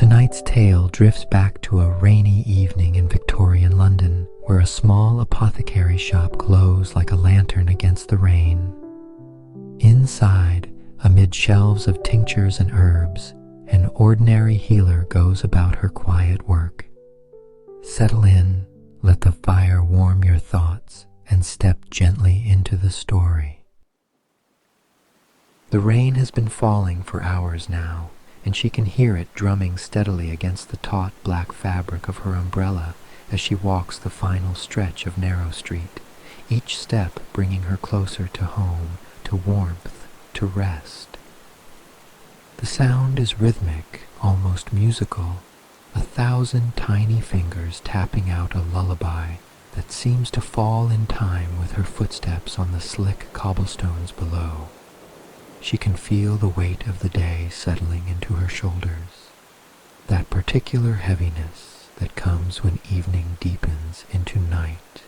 Tonight's tale drifts back to a rainy evening in Victorian London, where a small apothecary shop glows like a lantern against the rain. Inside, amid shelves of tinctures and herbs, an ordinary healer goes about her quiet work. Settle in, let the fire warm your thoughts, and step gently into the story. The rain has been falling for hours now, and she can hear it drumming steadily against the taut black fabric of her umbrella as she walks the final stretch of narrow street, each step bringing her closer to home, to warmth, to rest. The sound is rhythmic, almost musical, 1,000 tiny fingers tapping out a lullaby that seems to fall in time with her footsteps on the slick cobblestones below. She can feel the weight of the day settling into her shoulders, that particular heaviness that comes when evening deepens into night,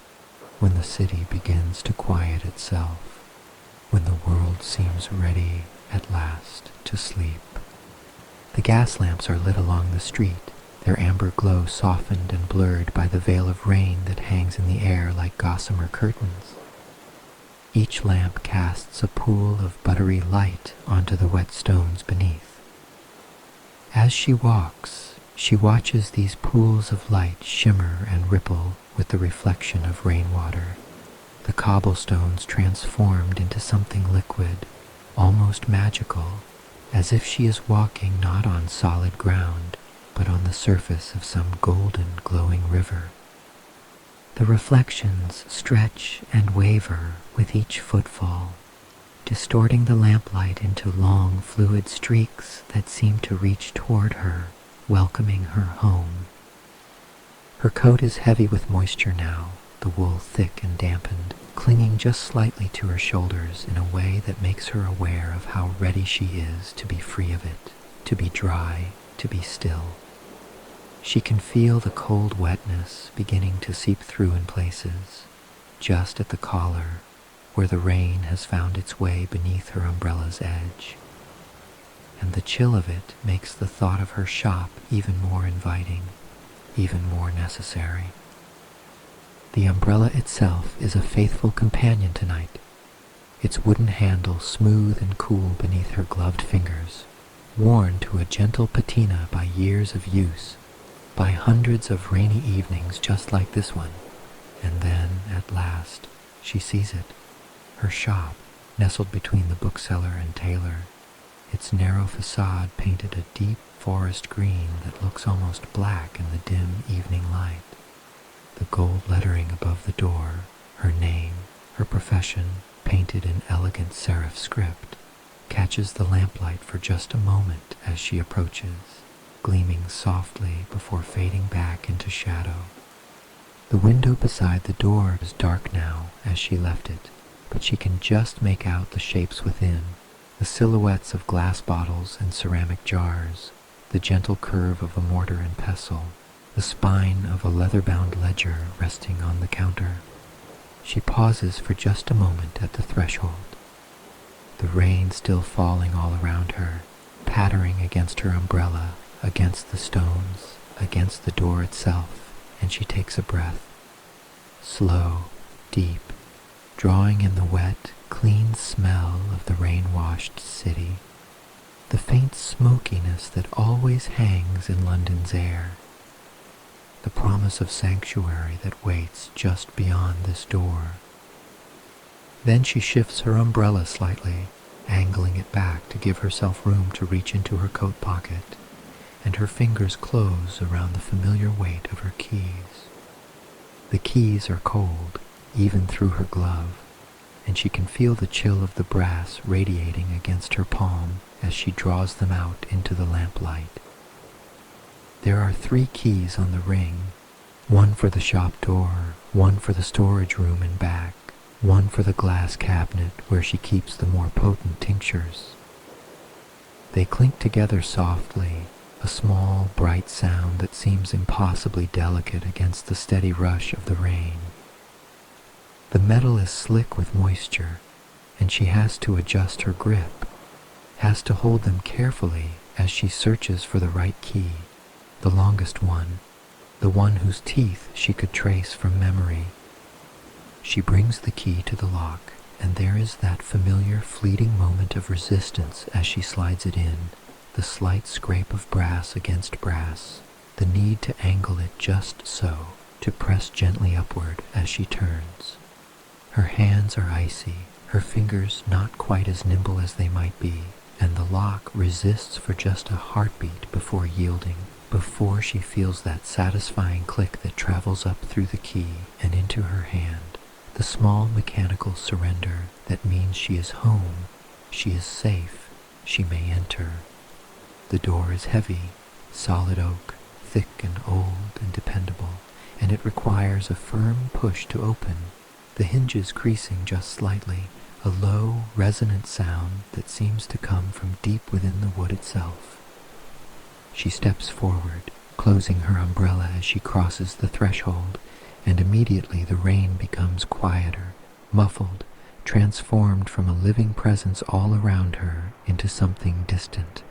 when the city begins to quiet itself, when the world seems ready at last to sleep. The gas lamps are lit along the street, their amber glow softened and blurred by the veil of rain that hangs in the air like gossamer curtains. Each lamp casts a pool of buttery light onto the wet stones beneath. As she walks, she watches these pools of light shimmer and ripple with the reflection of rainwater, the cobblestones transformed into something liquid, almost magical, as if she is walking not on solid ground, but on the surface of some golden, glowing river. The reflections stretch and waver with each footfall, distorting the lamplight into long, fluid streaks that seem to reach toward her, welcoming her home. Her coat is heavy with moisture now, the wool thick and dampened, clinging just slightly to her shoulders in a way that makes her aware of how ready she is to be free of it, to be dry, to be still. She can feel the cold wetness beginning to seep through in places, just at the collar, where the rain has found its way beneath her umbrella's edge. And the chill of it makes the thought of her shop even more inviting, even more necessary. The umbrella itself is a faithful companion tonight, its wooden handle smooth and cool beneath her gloved fingers, worn to a gentle patina by years of use, by hundreds of rainy evenings just like this one. And then, at last, she sees it, her shop, nestled between the bookseller and tailor, its narrow facade painted a deep forest green that looks almost black in the dim evening light. The gold lettering above the door, her name, her profession, painted in elegant serif script, catches the lamplight for just a moment as she approaches, gleaming softly before fading back into shadow. The window beside the door is dark now as she left it, but she can just make out the shapes within, the silhouettes of glass bottles and ceramic jars, the gentle curve of a mortar and pestle, the spine of a leather-bound ledger resting on the counter. She pauses for just a moment at the threshold, the rain still falling all around her, pattering against her umbrella, against the stones, against the door itself, and she takes a breath, slow, deep, drawing in the wet, clean smell of the rain-washed city, the faint smokiness that always hangs in London's air, the promise of sanctuary that waits just beyond this door. Then she shifts her umbrella slightly, angling it back to give herself room to reach into her coat pocket, and her fingers close around the familiar weight of her keys. The keys are cold, even through her glove, and she can feel the chill of the brass radiating against her palm as she draws them out into the lamplight. There are 3 keys on the ring, one for the shop door, one for the storage room and back, one for the glass cabinet where she keeps the more potent tinctures. They clink together softly, a small, bright sound that seems impossibly delicate against the steady rush of the rain. The metal is slick with moisture, and she has to adjust her grip, has to hold them carefully as she searches for the right key, the longest one, the one whose teeth she could trace from memory. She brings the key to the lock, and there is that familiar fleeting moment of resistance as she slides it in, the slight scrape of brass against brass, the need to angle it just so, to press gently upward as she turns. Her hands are icy, her fingers not quite as nimble as they might be, and the lock resists for just a heartbeat before yielding, before she feels that satisfying click that travels up through the key and into her hand. The small mechanical surrender that means she is home, she is safe, she may enter. The door is heavy, solid oak, thick and old and dependable, and it requires a firm push to open, the hinges creasing just slightly, a low, resonant sound that seems to come from deep within the wood itself. She steps forward, closing her umbrella as she crosses the threshold, and immediately the rain becomes quieter, muffled, transformed from a living presence all around her into something distant,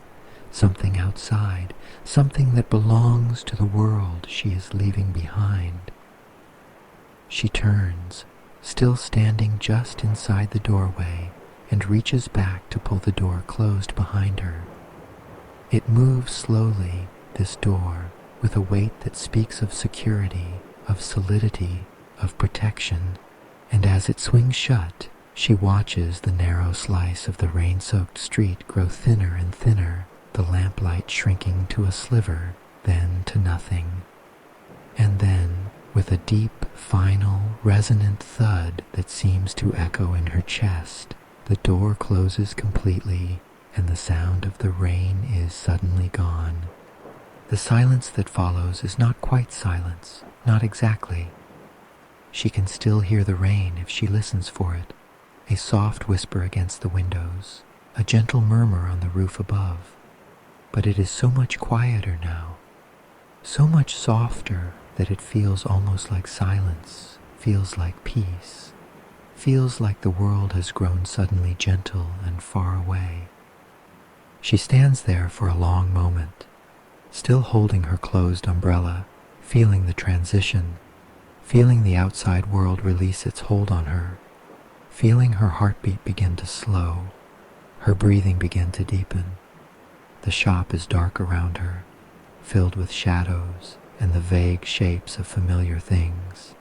something outside, something that belongs to the world she is leaving behind. She turns, still standing just inside the doorway, and reaches back to pull the door closed behind her. It moves slowly, this door, with a weight that speaks of security, of solidity, of protection, and as it swings shut, she watches the narrow slice of the rain-soaked street grow thinner and thinner, the lamplight shrinking to a sliver, then to nothing. And then, with a deep, final, resonant thud that seems to echo in her chest, the door closes completely, and the sound of the rain is suddenly gone. The silence that follows is not quite silence, not exactly. She can still hear the rain if she listens for it, a soft whisper against the windows, a gentle murmur on the roof above. But it is so much quieter now, so much softer that it feels almost like silence, feels like peace, feels like the world has grown suddenly gentle and far away. She stands there for a long moment, still holding her closed umbrella, feeling the transition, feeling the outside world release its hold on her, feeling her heartbeat begin to slow, her breathing begin to deepen. The shop is dark around her, filled with shadows and the vague shapes of familiar things,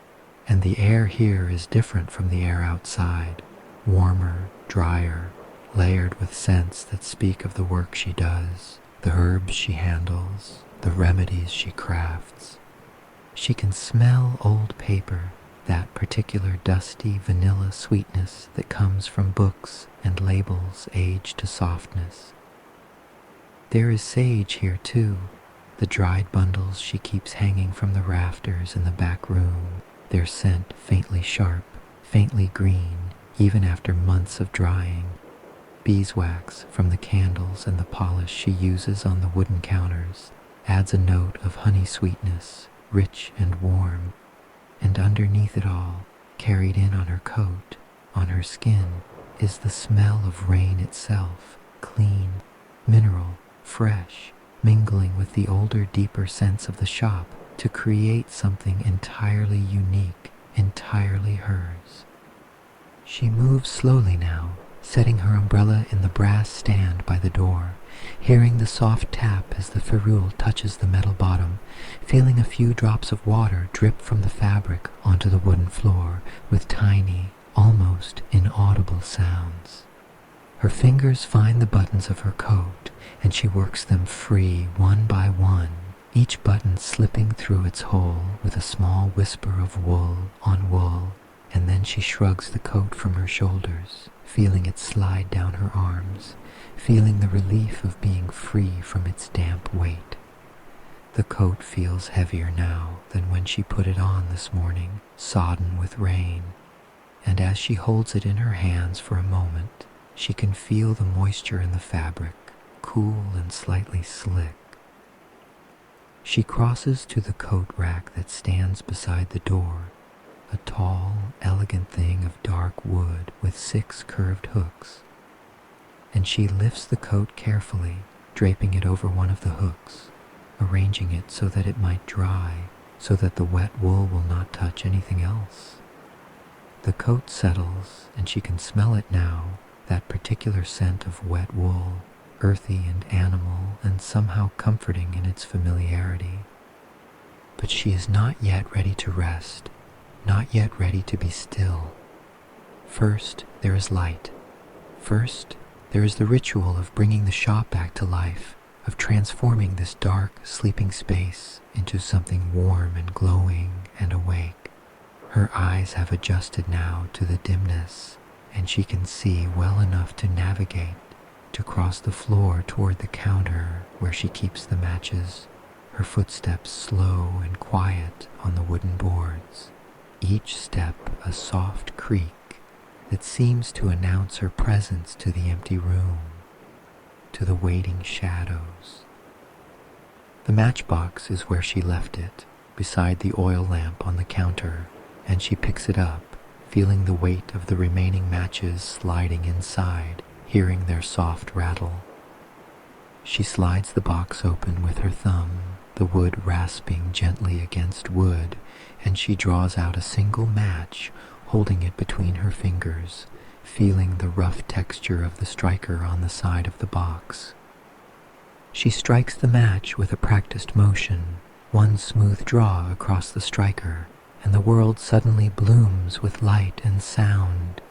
and the air here is different from the air outside, warmer, drier, layered with scents that speak of the work she does, the herbs she handles, the remedies she crafts. She can smell old paper, that particular dusty vanilla sweetness that comes from books and labels aged to softness. There is sage here too, the dried bundles she keeps hanging from the rafters in the back room, their scent faintly sharp, faintly green, even after months of drying. Beeswax from the candles and the polish she uses on the wooden counters adds a note of honey sweetness, rich and warm, and underneath it all, carried in on her coat, on her skin, is the smell of rain itself, clean, mineral, fresh, mingling with the older, deeper scents of the shop to create something entirely unique, entirely hers. She moves slowly now, setting her umbrella in the brass stand by the door, hearing the soft tap as the ferrule touches the metal bottom, feeling a few drops of water drip from the fabric onto the wooden floor with tiny, almost inaudible sounds. Her fingers find the buttons of her coat, and she works them free one by one, each button slipping through its hole with a small whisper of wool on wool, and then she shrugs the coat from her shoulders, feeling it slide down her arms, feeling the relief of being free from its damp weight. The coat feels heavier now than when she put it on this morning, sodden with rain, and as she holds it in her hands for a moment, she can feel the moisture in the fabric, cool and slightly slick. She crosses to the coat rack that stands beside the door, a tall, elegant thing of dark wood with 6 curved hooks, and she lifts the coat carefully, draping it over one of the hooks, arranging it so that it might dry, so that the wet wool will not touch anything else. The coat settles, and she can smell it now, that particular scent of wet wool, earthy and animal and somehow comforting in its familiarity. But she is not yet ready to rest, not yet ready to be still. First, there is light. First, there is the ritual of bringing the shop back to life, of transforming this dark, sleeping space into something warm and glowing and awake. Her eyes have adjusted now to the dimness, and she can see well enough to navigate, to cross the floor toward the counter where she keeps the matches, her footsteps slow and quiet on the wooden boards, each step a soft creak that seems to announce her presence to the empty room, to the waiting shadows. The matchbox is where she left it, beside the oil lamp on the counter, and she picks it up, feeling the weight of the remaining matches sliding inside, hearing their soft rattle. She slides the box open with her thumb, the wood rasping gently against wood, and she draws out a single match, holding it between her fingers, feeling the rough texture of the striker on the side of the box. She strikes the match with a practiced motion, one smooth draw across the striker, and the world suddenly blooms with light and sound.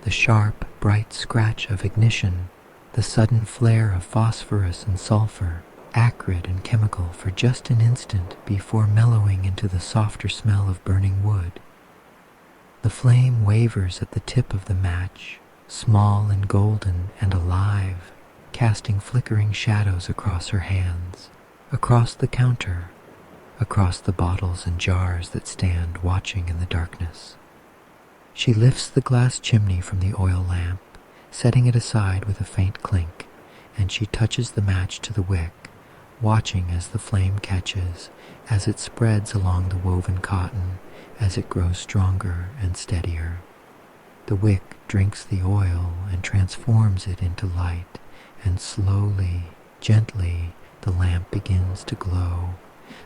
The sharp, bright scratch of ignition, the sudden flare of phosphorus and sulfur, acrid and chemical for just an instant before mellowing into the softer smell of burning wood. The flame wavers at the tip of the match, small and golden and alive, casting flickering shadows across her hands, across the counter, across the bottles and jars that stand watching in the darkness. She lifts the glass chimney from the oil lamp, setting it aside with a faint clink, and she touches the match to the wick, watching as the flame catches, as it spreads along the woven cotton, as it grows stronger and steadier. The wick drinks the oil and transforms it into light, and slowly, gently, the lamp begins to glow,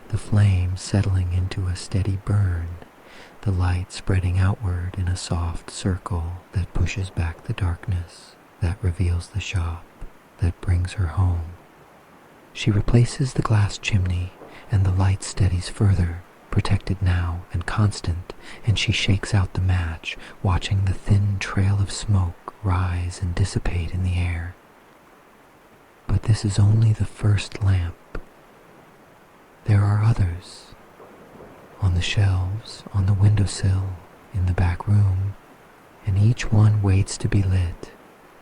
the flame settling into a steady burn, the light spreading outward in a soft circle that pushes back the darkness, that reveals the shop, that brings her home. She replaces the glass chimney, and the light steadies further, protected now and constant, and she shakes out the match, watching the thin trail of smoke rise and dissipate in the air. But this is only the first lamp. There are others. On the shelves, on the windowsill, in the back room, and each one waits to be lit.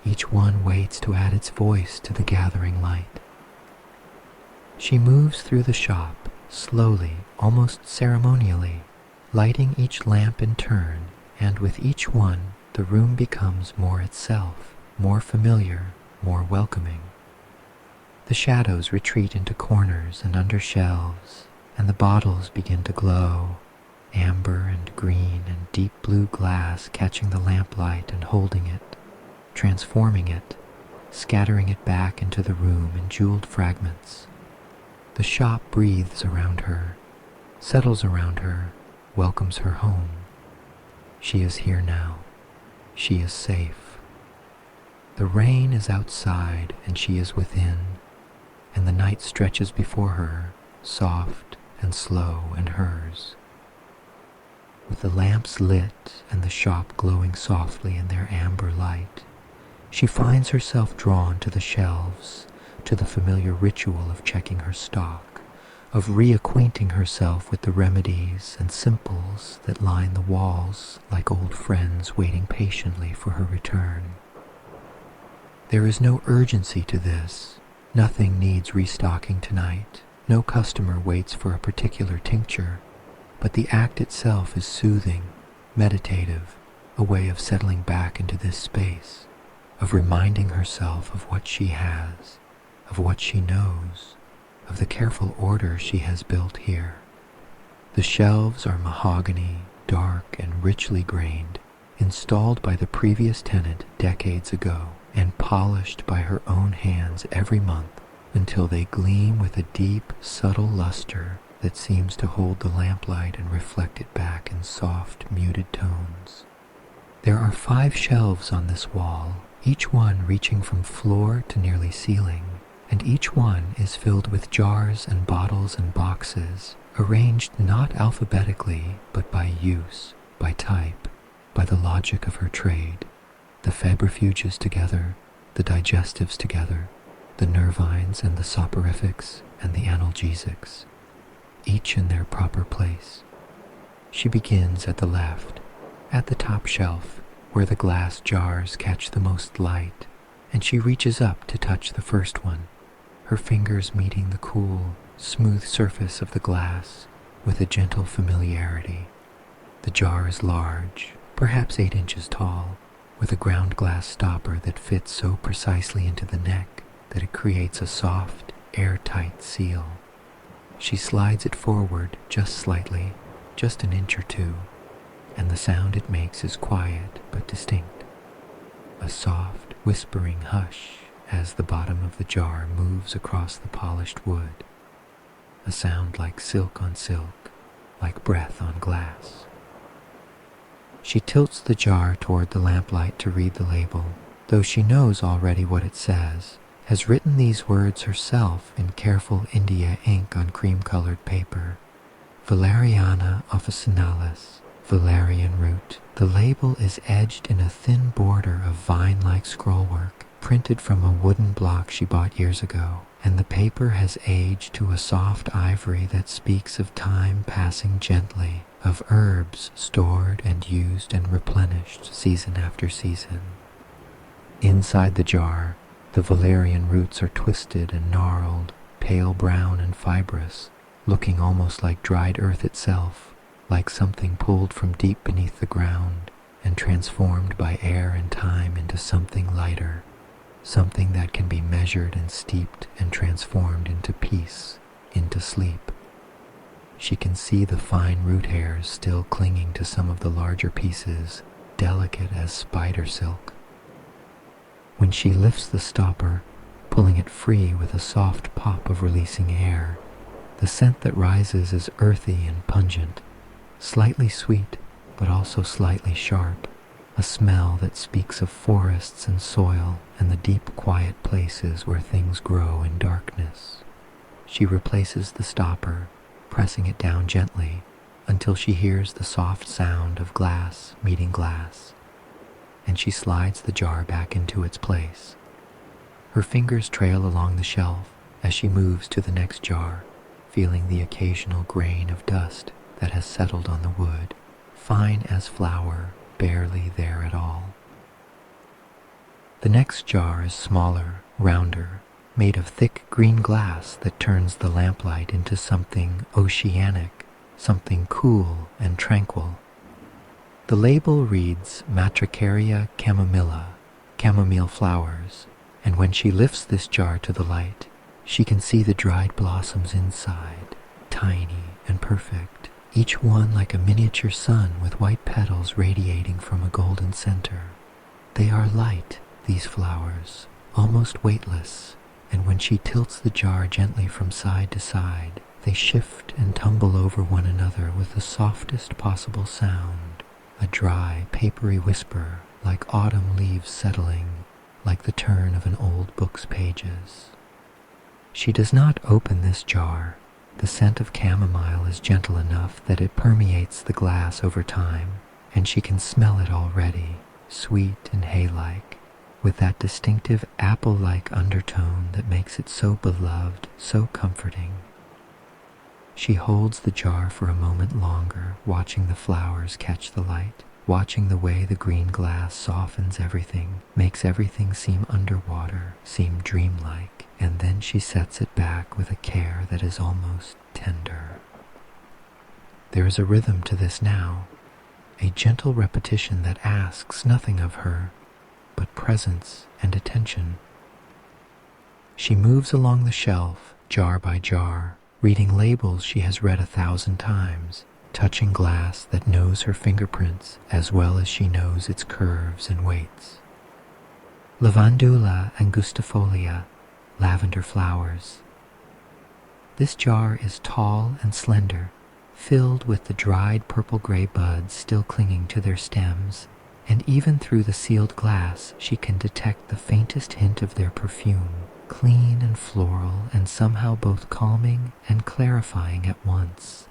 Each one waits to add its voice to the gathering light. She moves through the shop, slowly, almost ceremonially, lighting each lamp in turn, and with each one the room becomes more itself, more familiar, more welcoming. The shadows retreat into corners and under shelves, and the bottles begin to glow, amber and green and deep blue glass catching the lamplight and holding it, transforming it, scattering it back into the room in jeweled fragments. The shop breathes around her, settles around her, welcomes her home. She is here now. She is safe. The rain is outside and she is within, and the night stretches before her, soft and slow and hers. With the lamps lit and the shop glowing softly in their amber light, she finds herself drawn to the shelves, to the familiar ritual of checking her stock, of reacquainting herself with the remedies and simples that line the walls like old friends waiting patiently for her return. There is no urgency to this. Nothing needs restocking tonight. No customer waits for a particular tincture, but the act itself is soothing, meditative, a way of settling back into this space, of reminding herself of what she has, of what she knows, of the careful order she has built here. The shelves are mahogany, dark and richly grained, installed by the previous tenant decades ago, and polished by her own hands every month, until they gleam with a deep, subtle luster that seems to hold the lamplight and reflect it back in soft, muted tones. There are 5 shelves on this wall, each one reaching from floor to nearly ceiling, and each one is filled with jars and bottles and boxes, arranged not alphabetically, but by use, by type, by the logic of her trade. The febrifuges together, the digestives together, the nervines and the soporifics and the analgesics, each in their proper place. She begins at the left, at the top shelf, where the glass jars catch the most light, and she reaches up to touch the first one, her fingers meeting the cool, smooth surface of the glass with a gentle familiarity. The jar is large, perhaps 8 inches tall, with a ground glass stopper that fits so precisely into the neck that it creates a soft, airtight seal. She slides it forward just slightly, just an inch or 2, and the sound it makes is quiet but distinct. A soft, whispering hush as the bottom of the jar moves across the polished wood. A sound like silk on silk, like breath on glass. She tilts the jar toward the lamplight to read the label, though she knows already what it says, has written these words herself in careful India ink on cream-colored paper. Valeriana officinalis, valerian root. The label is edged in a thin border of vine-like scrollwork, printed from a wooden block she bought years ago, and the paper has aged to a soft ivory that speaks of time passing gently, of herbs stored and used and replenished season after season. Inside the jar, the valerian roots are twisted and gnarled, pale brown and fibrous, looking almost like dried earth itself, like something pulled from deep beneath the ground and transformed by air and time into something lighter, something that can be measured and steeped and transformed into peace, into sleep. She can see the fine root hairs still clinging to some of the larger pieces, delicate as spider silk. When she lifts the stopper, pulling it free with a soft pop of releasing air, the scent that rises is earthy and pungent, slightly sweet, but also slightly sharp, a smell that speaks of forests and soil and the deep, quiet places where things grow in darkness. She replaces the stopper, pressing it down gently until she hears the soft sound of glass meeting glass, and she slides the jar back into its place. Her fingers trail along the shelf as she moves to the next jar, feeling the occasional grain of dust that has settled on the wood, fine as flour, barely there at all. The next jar is smaller, rounder, made of thick green glass that turns the lamplight into something oceanic, something cool and tranquil. The label reads Matricaria chamomilla, chamomile flowers, and when she lifts this jar to the light, she can see the dried blossoms inside, tiny and perfect, each one like a miniature sun with white petals radiating from a golden center. They are light, these flowers, almost weightless, and when she tilts the jar gently from side to side, they shift and tumble over one another with the softest possible sound, a dry, papery whisper like autumn leaves settling, like the turn of an old book's pages. She does not open this jar. The scent of chamomile is gentle enough that it permeates the glass over time, and she can smell it already, sweet and hay-like, with that distinctive apple-like undertone that makes it so beloved, so comforting. She holds the jar for a moment longer, watching the flowers catch the light, watching the way the green glass softens everything, makes everything seem underwater, seem dreamlike, and then she sets it back with a care that is almost tender. There is a rhythm to this now, a gentle repetition that asks nothing of her, but presence and attention. She moves along the shelf, jar by jar, reading labels she has read 1,000 times, touching glass that knows her fingerprints as well as she knows its curves and weights. Lavandula angustifolia, lavender flowers. This jar is tall and slender, filled with the dried purple-gray buds still clinging to their stems, and even through the sealed glass she can detect the faintest hint of their perfume, clean and floral and somehow both calming and clarifying at once.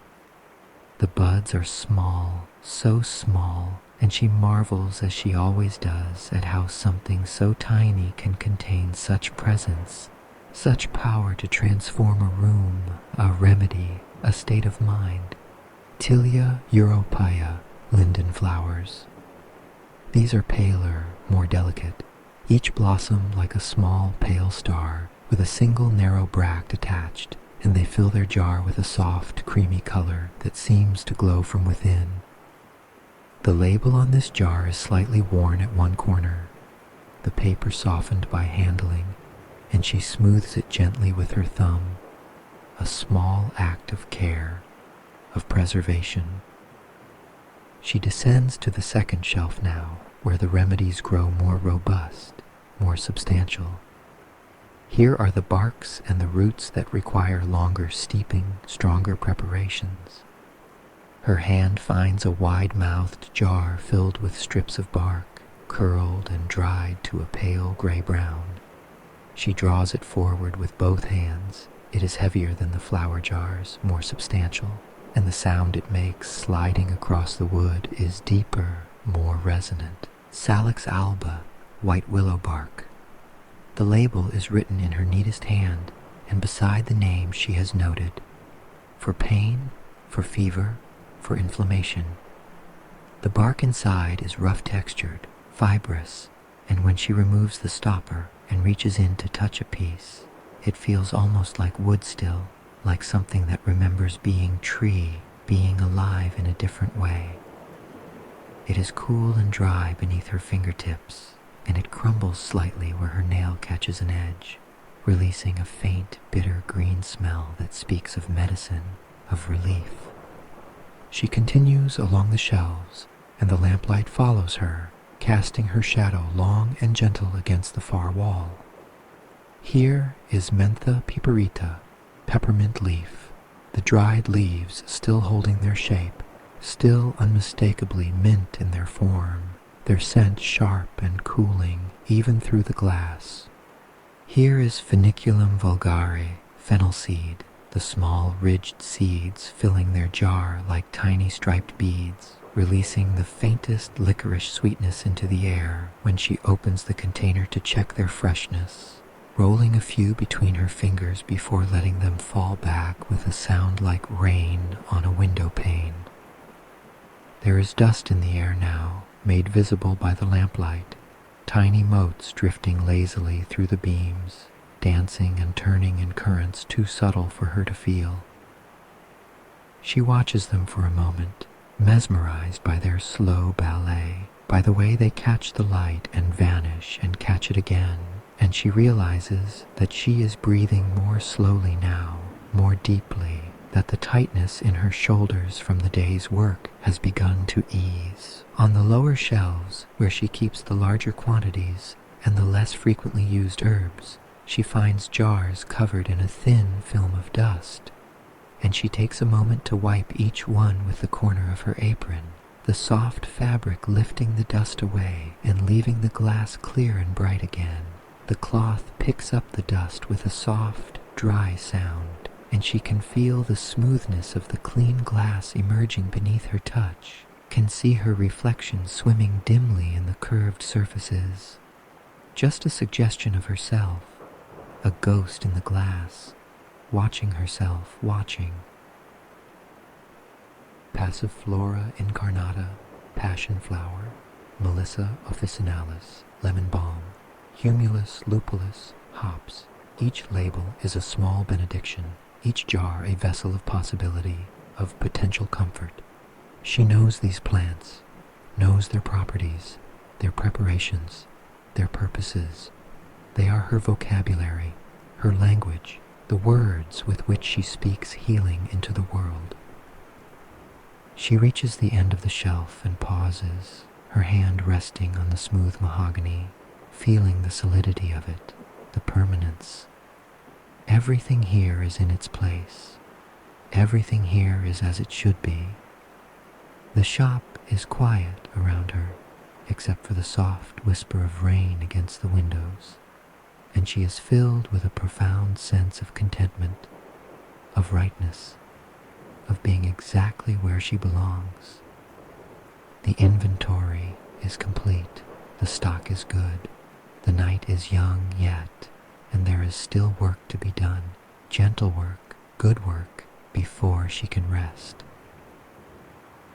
The buds are small, so small, and she marvels, as she always does, at how something so tiny can contain such presence, such power to transform a room, a remedy, a state of mind. Tilia europaea, linden flowers. These are paler, more delicate, each blossom like a small pale star with a single narrow bract attached, and they fill their jar with a soft, creamy color that seems to glow from within. The label on this jar is slightly worn at one corner, the paper softened by handling, and she smooths it gently with her thumb, a small act of care, of preservation. She descends to the second shelf now, where the remedies grow more robust, more substantial. Here are the barks and the roots that require longer steeping, stronger preparations. Her hand finds a wide-mouthed jar filled with strips of bark, curled and dried to a pale gray-brown. She draws it forward with both hands. It is heavier than the flower jars, more substantial, and the sound it makes sliding across the wood is deeper, more resonant. Salix alba, white willow bark. The label is written in her neatest hand, and beside the name she has noted, for pain, for fever, for inflammation. The bark inside is rough textured, fibrous, and when she removes the stopper and reaches in to touch a piece, it feels almost like wood still, like something that remembers being tree, being alive in a different way. It is cool and dry beneath her fingertips, and it crumbles slightly where her nail catches an edge, releasing a faint, bitter green smell that speaks of medicine, of relief. She continues along the shelves, and the lamplight follows her, casting her shadow long and gentle against the far wall. Here is Mentha piperita, peppermint leaf, the dried leaves still holding their shape, still unmistakably mint in their form, their scent sharp and cooling even through the glass. Here is Feniculum vulgare, fennel seed, the small ridged seeds filling their jar like tiny striped beads, releasing the faintest licorice sweetness into the air when she opens the container to check their freshness, rolling a few between her fingers before letting them fall back with a sound like rain on a window pane. There is dust in the air now, made visible by the lamplight, tiny motes drifting lazily through the beams, dancing and turning in currents too subtle for her to feel. She watches them for a moment, mesmerized by their slow ballet, by the way they catch the light and vanish and catch it again, and she realizes that she is breathing more slowly now, more deeply, that the tightness in her shoulders from the day's work has begun to ease. On the lower shelves, where she keeps the larger quantities and the less frequently used herbs, she finds jars covered in a thin film of dust, and she takes a moment to wipe each one with the corner of her apron, the soft fabric lifting the dust away and leaving the glass clear and bright again. The cloth picks up the dust with a soft, dry sound, and she can feel the smoothness of the clean glass emerging beneath her touch, can see her reflection swimming dimly in the curved surfaces. Just a suggestion of herself, a ghost in the glass, watching herself watching. Passiflora incarnata, passion flower, Melissa officinalis, lemon balm, humulus lupulus, hops. Each label is a small benediction, each jar a vessel of possibility, of potential comfort. She knows these plants, knows their properties, their preparations, their purposes. They are her vocabulary, her language, the words with which she speaks healing into the world. She reaches the end of the shelf and pauses, her hand resting on the smooth mahogany, feeling the solidity of it, the permanence, Everything here is in its place. Everything here is as it should be. The shop is quiet around her, except for the soft whisper of rain against the windows, and she is filled with a profound sense of contentment, of rightness, of being exactly where she belongs. The inventory is complete, the stock is good, the night is young yet, and there is still work to be done, gentle work, good work, before she can rest.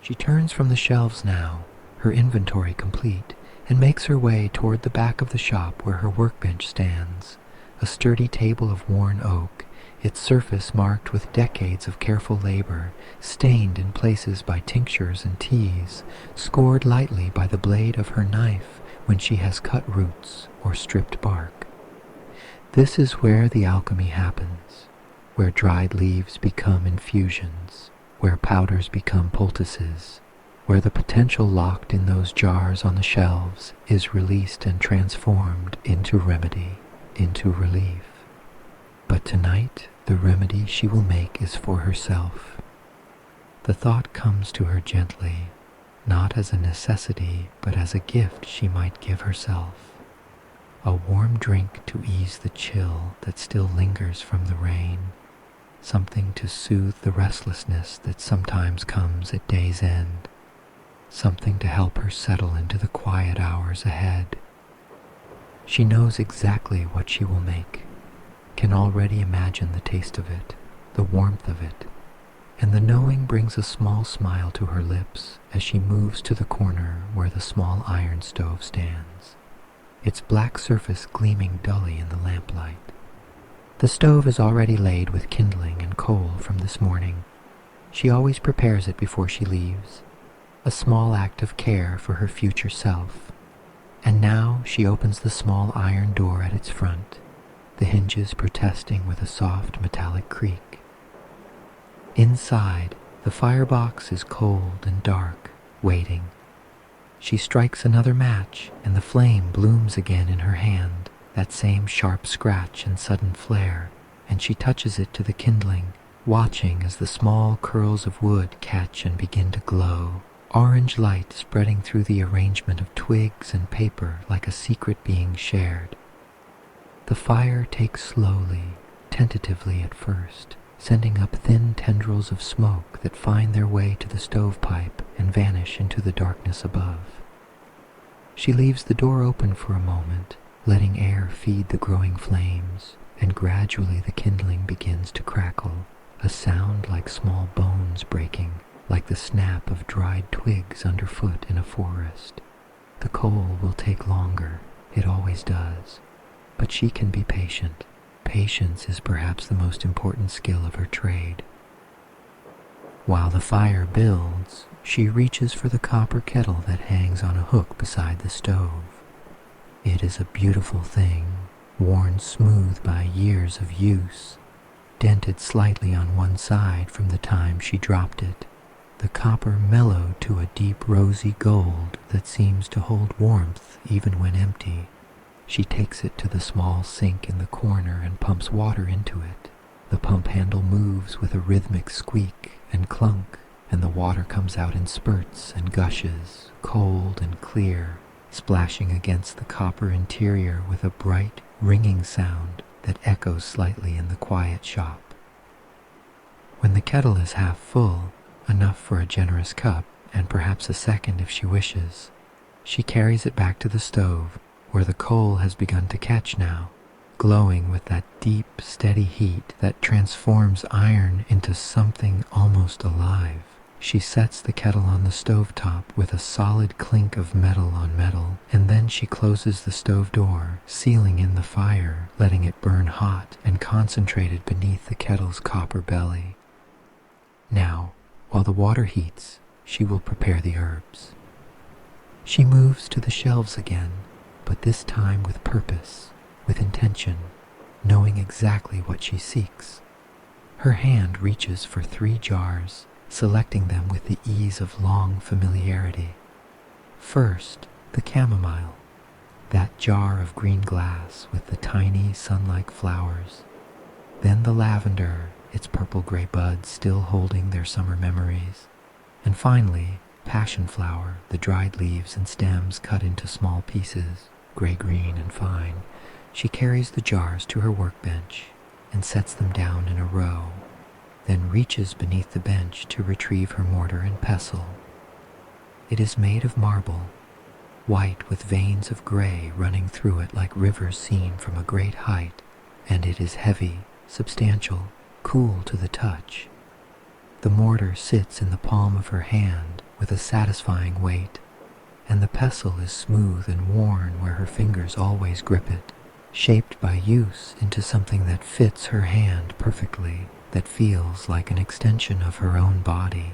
She turns from the shelves now, her inventory complete, and makes her way toward the back of the shop where her workbench stands, a sturdy table of worn oak, its surface marked with decades of careful labor, stained in places by tinctures and teas, scored lightly by the blade of her knife when she has cut roots or stripped bark. This is where the alchemy happens, where dried leaves become infusions, where powders become poultices, where the potential locked in those jars on the shelves is released and transformed into remedy, into relief. But tonight, the remedy she will make is for herself. The thought comes to her gently, not as a necessity, but as a gift she might give herself. A warm drink to ease the chill that still lingers from the rain, something to soothe the restlessness that sometimes comes at day's end, something to help her settle into the quiet hours ahead. She knows exactly what she will make, can already imagine the taste of it, the warmth of it, and the knowing brings a small smile to her lips as she moves to the corner where the small iron stove stands, its black surface gleaming dully in the lamplight. The stove is already laid with kindling and coal from this morning. She always prepares it before she leaves, a small act of care for her future self. And now she opens the small iron door at its front, the hinges protesting with a soft metallic creak. Inside, the firebox is cold and dark, waiting. She strikes another match, and the flame blooms again in her hand, that same sharp scratch and sudden flare, and she touches it to the kindling, watching as the small curls of wood catch and begin to glow, orange light spreading through the arrangement of twigs and paper like a secret being shared. The fire takes slowly, tentatively at first, sending up thin tendrils of smoke that find their way to the stovepipe and vanish into the darkness above. She leaves the door open for a moment, letting air feed the growing flames, and gradually the kindling begins to crackle, a sound like small bones breaking, like the snap of dried twigs underfoot in a forest. The coal will take longer, it always does, but she can be patient. Patience is perhaps the most important skill of her trade. While the fire builds, she reaches for the copper kettle that hangs on a hook beside the stove. It is a beautiful thing, worn smooth by years of use, dented slightly on one side from the time she dropped it, the copper mellowed to a deep rosy gold that seems to hold warmth even when empty. She takes it to the small sink in the corner and pumps water into it. The pump handle moves with a rhythmic squeak and clunk, and the water comes out in spurts and gushes, cold and clear, splashing against the copper interior with a bright, ringing sound that echoes slightly in the quiet shop. When the kettle is half full, enough for a generous cup, and perhaps a second if she wishes, she carries it back to the stove, where the coal has begun to catch now, glowing with that deep, steady heat that transforms iron into something almost alive. She sets the kettle on the stove top with a solid clink of metal on metal, and then she closes the stove door, sealing in the fire, letting it burn hot and concentrated beneath the kettle's copper belly. Now, while the water heats, she will prepare the herbs. She moves to the shelves again, but this time with purpose, with intention, knowing exactly what she seeks. Her hand reaches for 3 jars, selecting them with the ease of long familiarity. First, the chamomile, that jar of green glass with the tiny sun-like flowers. then the lavender, its purple-gray buds still holding their summer memories, and finally, passion flower, the dried leaves and stems cut into small pieces, gray-green and fine. She carries the jars to her workbench and sets them down in a row, then reaches beneath the bench to retrieve her mortar and pestle. It is made of marble, white with veins of gray running through it like rivers seen from a great height, and it is heavy, substantial, cool to the touch. The mortar sits in the palm of her hand with a satisfying weight, and the pestle is smooth and worn where her fingers always grip it, shaped by use into something that fits her hand perfectly, that feels like an extension of her own body.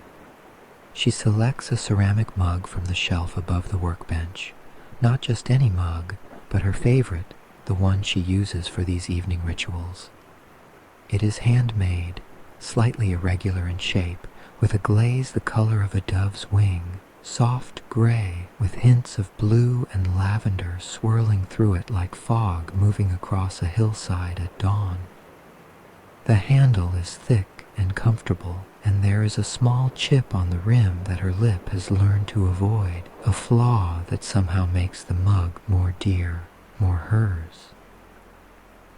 She selects a ceramic mug from the shelf above the workbench, not just any mug, but her favorite, the one she uses for these evening rituals. It is handmade, slightly irregular in shape, with a glaze the color of a dove's wing, soft gray with hints of blue and lavender swirling through it like fog moving across a hillside at dawn. The handle is thick and comfortable, and there is a small chip on the rim that her lip has learned to avoid, a flaw that somehow makes the mug more dear, more hers.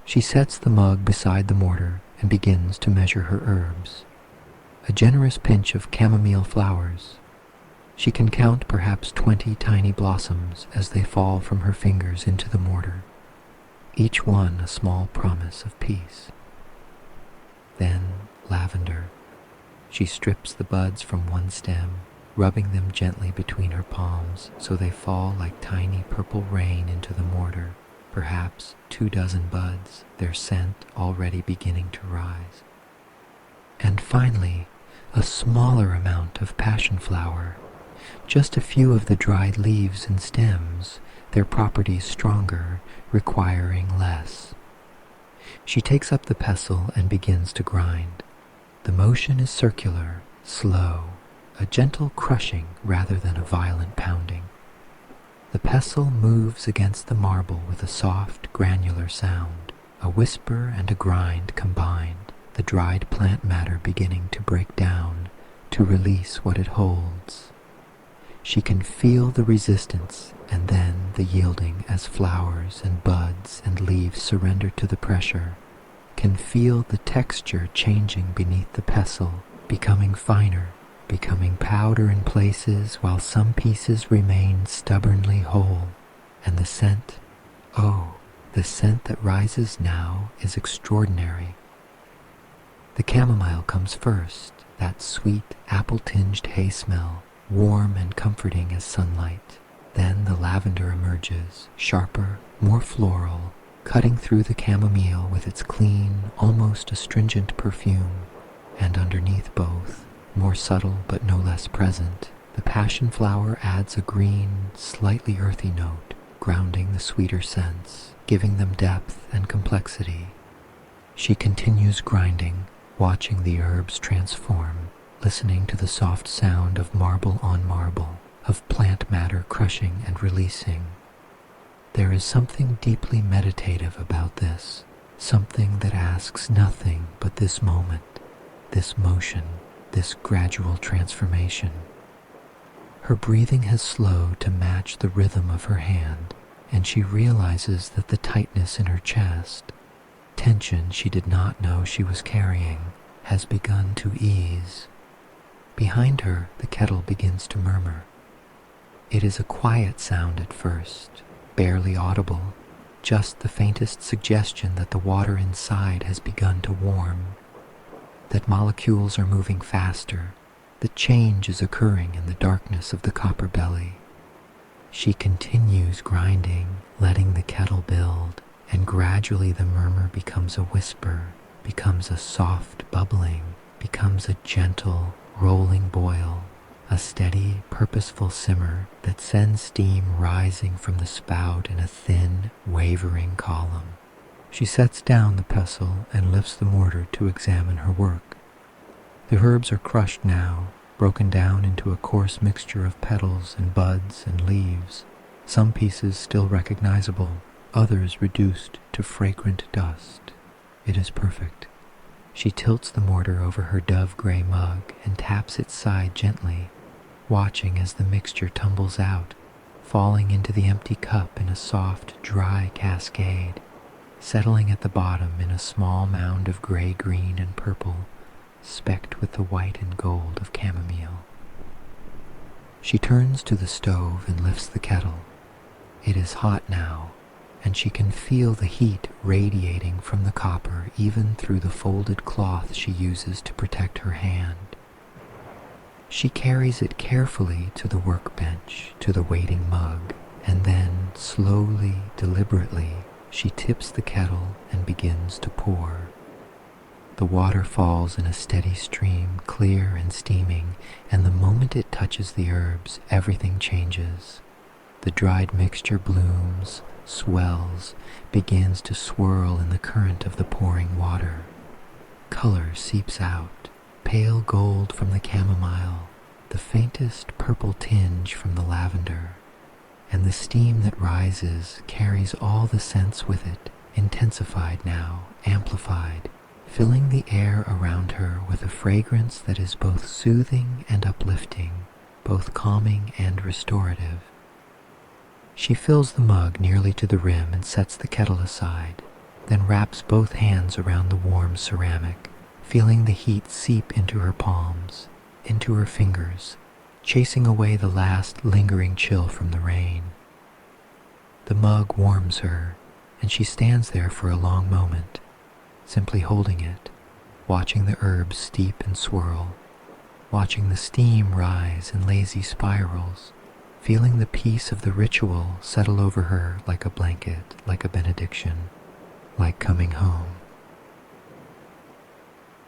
She sets the mug beside the mortar and begins to measure her herbs. A generous pinch of chamomile flowers. She can count perhaps 20 tiny blossoms as they fall from her fingers into the mortar, each one a small promise of peace. Then lavender. She strips the buds from one stem, rubbing them gently between her palms so they fall like tiny purple rain into the mortar, perhaps 24 buds, their scent already beginning to rise. And finally, a smaller amount of passion flower, just a few of the dried leaves and stems, their properties stronger, requiring less. She takes up the pestle and begins to grind. The motion is circular, slow, a gentle crushing rather than a violent pounding. The pestle moves against the marble with a soft, granular sound, a whisper and a grind combined, the dried plant matter beginning to break down, to release what it holds. She can feel the resistance and then the yielding as flowers and buds and leaves surrender to the pressure, can feel the texture changing beneath the pestle, becoming finer, becoming powder in places while some pieces remain stubbornly whole. And the scent, oh, the scent that rises now is extraordinary. The chamomile comes first, that sweet apple-tinged hay smell, warm and comforting as sunlight. Then the lavender emerges, sharper, more floral, cutting through the chamomile with its clean, almost astringent perfume. And underneath both, more subtle but no less present, the passion flower adds a green, slightly earthy note, grounding the sweeter scents, giving them depth and complexity. She continues grinding, watching the herbs transform, listening to the soft sound of marble on marble, of plant matter crushing and releasing. There is something deeply meditative about this, something that asks nothing but this moment, this motion, this gradual transformation. Her breathing has slowed to match the rhythm of her hand, and she realizes that the tightness in her chest, tension she did not know she was carrying, has begun to ease. Behind her, the kettle begins to murmur. It is a quiet sound at first, barely audible, just the faintest suggestion that the water inside has begun to warm, that molecules are moving faster, that change is occurring in the darkness of the copper belly. She continues grinding, letting the kettle build, and gradually the murmur becomes a whisper, becomes a soft bubbling, becomes a gentle, rolling boil, a steady, purposeful simmer that sends steam rising from the spout in a thin, wavering column. She sets down the pestle and lifts the mortar to examine her work. The herbs are crushed now, broken down into a coarse mixture of petals and buds and leaves, some pieces still recognizable, others reduced to fragrant dust. It is perfect, She tilts the mortar over her dove-gray mug and taps its side gently, watching as the mixture tumbles out, falling into the empty cup in a soft, dry cascade, settling at the bottom in a small mound of gray, green, and purple, specked with the white and gold of chamomile. She turns to the stove and lifts the kettle. It is hot now, and she can feel the heat radiating from the copper even through the folded cloth she uses to protect her hand. She carries it carefully to the workbench, to the waiting mug, and then, slowly, deliberately, she tips the kettle and begins to pour. The water falls in a steady stream, clear and steaming, and the moment it touches the herbs, everything changes. The dried mixture blooms, swells, begins to swirl in the current of the pouring water. Color seeps out, pale gold from the chamomile, the faintest purple tinge from the lavender, and the steam that rises carries all the scents with it, intensified now, amplified, filling the air around her with a fragrance that is both soothing and uplifting, both calming and restorative. She fills the mug nearly to the rim and sets the kettle aside, then wraps both hands around the warm ceramic, feeling the heat seep into her palms, into her fingers, chasing away the last lingering chill from the rain. The mug warms her, and she stands there for a long moment, simply holding it, watching the herbs steep and swirl, watching the steam rise in lazy spirals, feeling the peace of the ritual settle over her like a blanket, like a benediction, like coming home.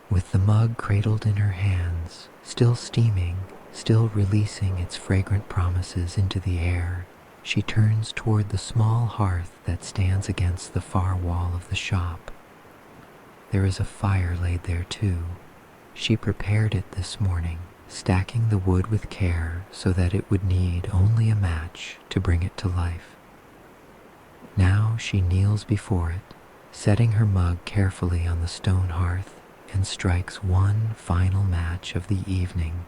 With the mug cradled in her hands, still steaming, still releasing its fragrant promises into the air, she turns toward the small hearth that stands against the far wall of the shop. There is a fire laid there too. She prepared it this morning, stacking the wood with care so that it would need only a match to bring it to life. Now she kneels before it, setting her mug carefully on the stone hearth, and strikes one final match of the evening.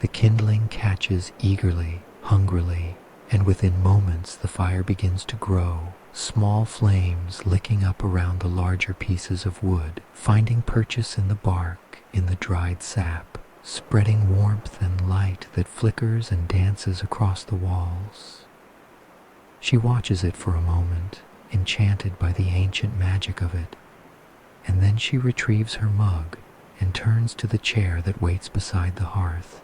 The kindling catches eagerly, hungrily, and within moments the fire begins to grow, small flames licking up around the larger pieces of wood, finding purchase in the bark, in the dried sap, spreading warmth and light that flickers and dances across the walls. She watches it for a moment, enchanted by the ancient magic of it, and then she retrieves her mug and turns to the chair that waits beside the hearth.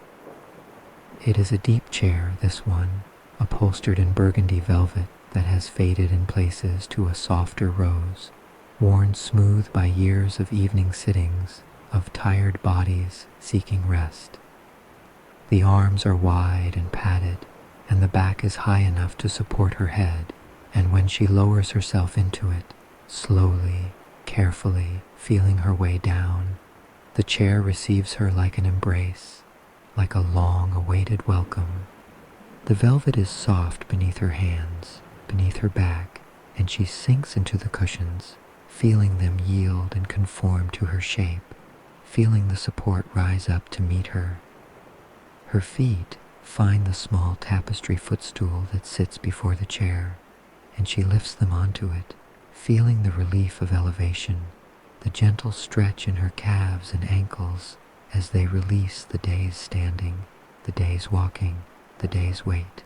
It is a deep chair, this one, upholstered in burgundy velvet that has faded in places to a softer rose, worn smooth by years of evening sittings, of tired bodies seeking rest. The arms are wide and padded, and the back is high enough to support her head, and when she lowers herself into it, slowly, carefully, feeling her way down, the chair receives her like an embrace, like a long-awaited welcome. The velvet is soft beneath her hands, beneath her back, and she sinks into the cushions, feeling them yield and conform to her shape, feeling the support rise up to meet her. Her feet find the small tapestry footstool that sits before the chair, and she lifts them onto it, feeling the relief of elevation, the gentle stretch in her calves and ankles as they release the day's standing, the day's walking, the day's wait.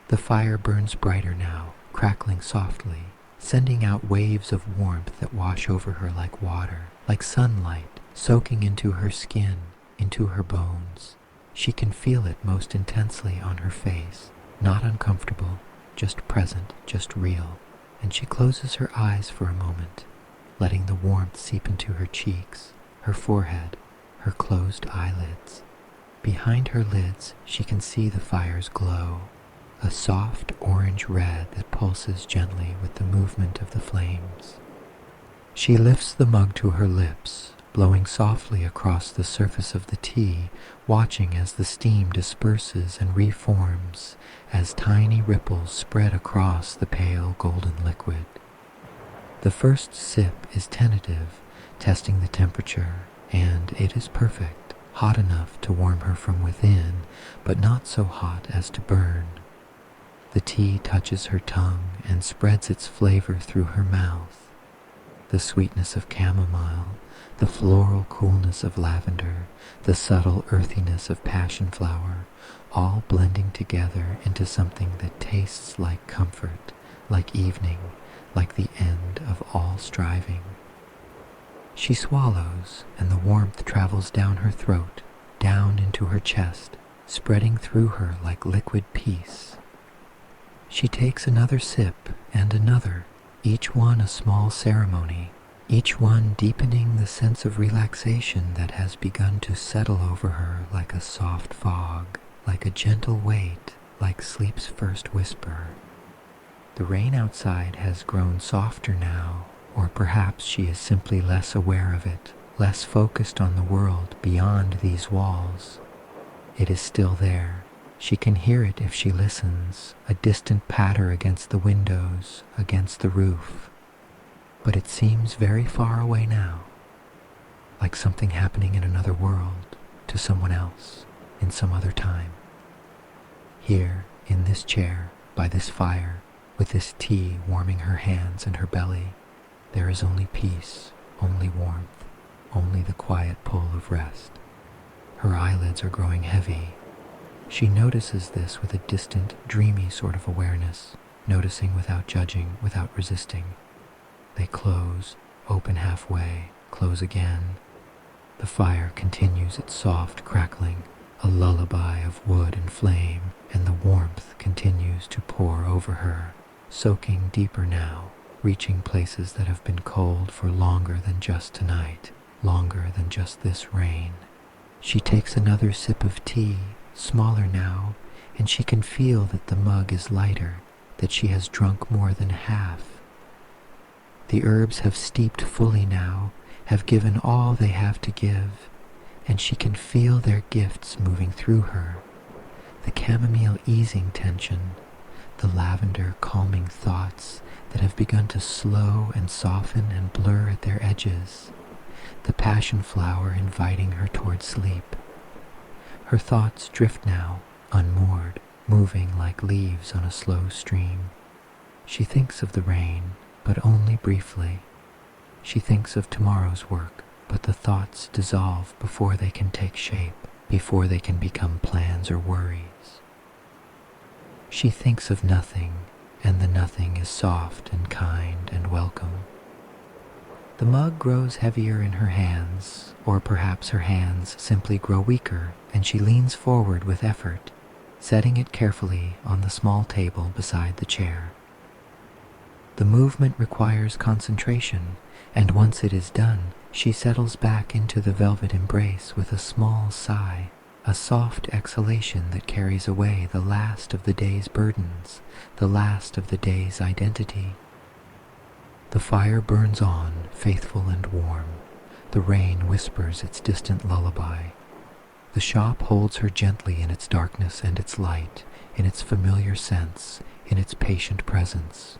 The fire burns brighter now, crackling softly, sending out waves of warmth that wash over her like water, like sunlight, soaking into her skin, into her bones. She can feel it most intensely on her face, not uncomfortable, just present, just real, and she closes her eyes for a moment, letting the warmth seep into her cheeks, her forehead, her closed eyelids. Behind her lids, she can see the fire's glow, a soft orange red that pulses gently with the movement of the flames. She lifts the mug to her lips, blowing softly across the surface of the tea, watching as the steam disperses and reforms, as tiny ripples spread across the pale golden liquid. The first sip is tentative, testing the temperature, and it is perfect, hot enough to warm her from within, but not so hot as to burn. The tea touches her tongue and spreads its flavor through her mouth. The sweetness of chamomile, the floral coolness of lavender, the subtle earthiness of passion flower, all blending together into something that tastes like comfort, like evening, like the end of all striving. She swallows, and the warmth travels down her throat, down into her chest, spreading through her like liquid peace. She takes another sip and another, each one a small ceremony, each one deepening the sense of relaxation that has begun to settle over her like a soft fog, like a gentle weight, like sleep's first whisper. The rain outside has grown softer now, or perhaps she is simply less aware of it, less focused on the world beyond these walls. It is still there. She can hear it if she listens, a distant patter against the windows, against the roof. But it seems very far away now, like something happening in another world, to someone else, in some other time. Here, in this chair, by this fire, with this tea warming her hands and her belly, there is only peace, only warmth, only the quiet pull of rest. Her eyelids are growing heavy. She notices this with a distant, dreamy sort of awareness, noticing without judging, without resisting. They close, open halfway, close again. The fire continues its soft crackling, a lullaby of wood and flame, and the warmth continues to pour over her, soaking deeper now, reaching places that have been cold for longer than just tonight, longer than just this rain. She takes another sip of tea, smaller now, and she can feel that the mug is lighter, that she has drunk more than half. The herbs have steeped fully now, have given all they have to give, and she can feel their gifts moving through her. The chamomile easing tension, the lavender calming thoughts that have begun to slow and soften and blur at their edges, the passion flower inviting her toward sleep. Her thoughts drift now, unmoored, moving like leaves on a slow stream. She thinks of the rain, but only briefly. She thinks of tomorrow's work, but the thoughts dissolve before they can take shape, before they can become plans or worries. She thinks of nothing, and the nothing is soft and kind and welcome. The mug grows heavier in her hands, or perhaps her hands simply grow weaker, and she leans forward with effort, setting it carefully on the small table beside the chair. The movement requires concentration, and once it is done, she settles back into the velvet embrace with a small sigh, a soft exhalation that carries away the last of the day's burdens, the last of the day's identity. The fire burns on, faithful and warm. The rain whispers its distant lullaby. The shop holds her gently in its darkness and its light, in its familiar sense, in its patient presence.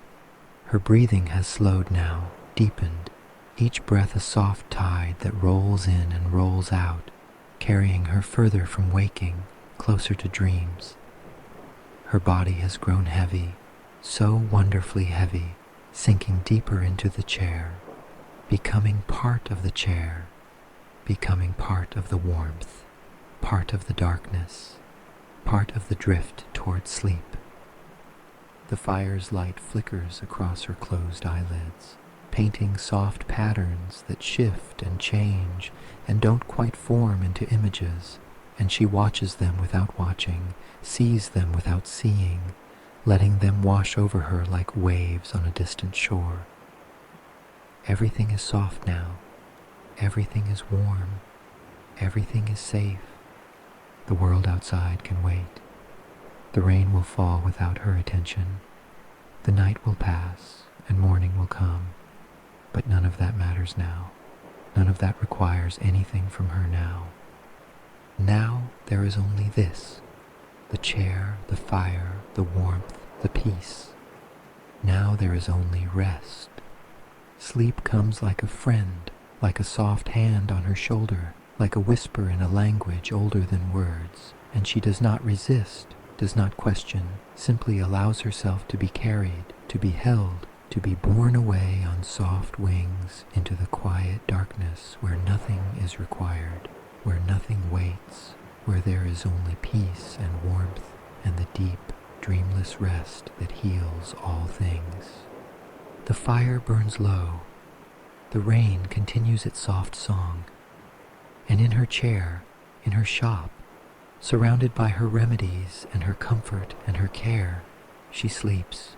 Her breathing has slowed now, deepened, each breath a soft tide that rolls in and rolls out, carrying her further from waking, closer to dreams. Her body has grown heavy, so wonderfully heavy, sinking deeper into the chair, becoming part of the chair, becoming part of the warmth, part of the darkness, part of the drift toward sleep. The fire's light flickers across her closed eyelids, painting soft patterns that shift and change and don't quite form into images, and she watches them without watching, sees them without seeing, letting them wash over her like waves on a distant shore. Everything is soft now. Everything is warm. Everything is safe. The world outside can wait. The rain will fall without her attention. The night will pass, and morning will come. But none of that matters now. None of that requires anything from her now. Now there is only this: the chair, the fire, the warmth, the peace. Now there is only rest. Sleep comes like a friend, like a soft hand on her shoulder, like a whisper in a language older than words, and she does not resist, does not question, simply allows herself to be carried, to be held, to be borne away on soft wings into the quiet darkness where nothing is required, where nothing waits, where there is only peace and warmth and the deep, dreamless rest that heals all things. The fire burns low. The rain continues its soft song. And in her chair, in her shop, surrounded by her remedies and her comfort and her care, she sleeps.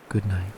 Good night.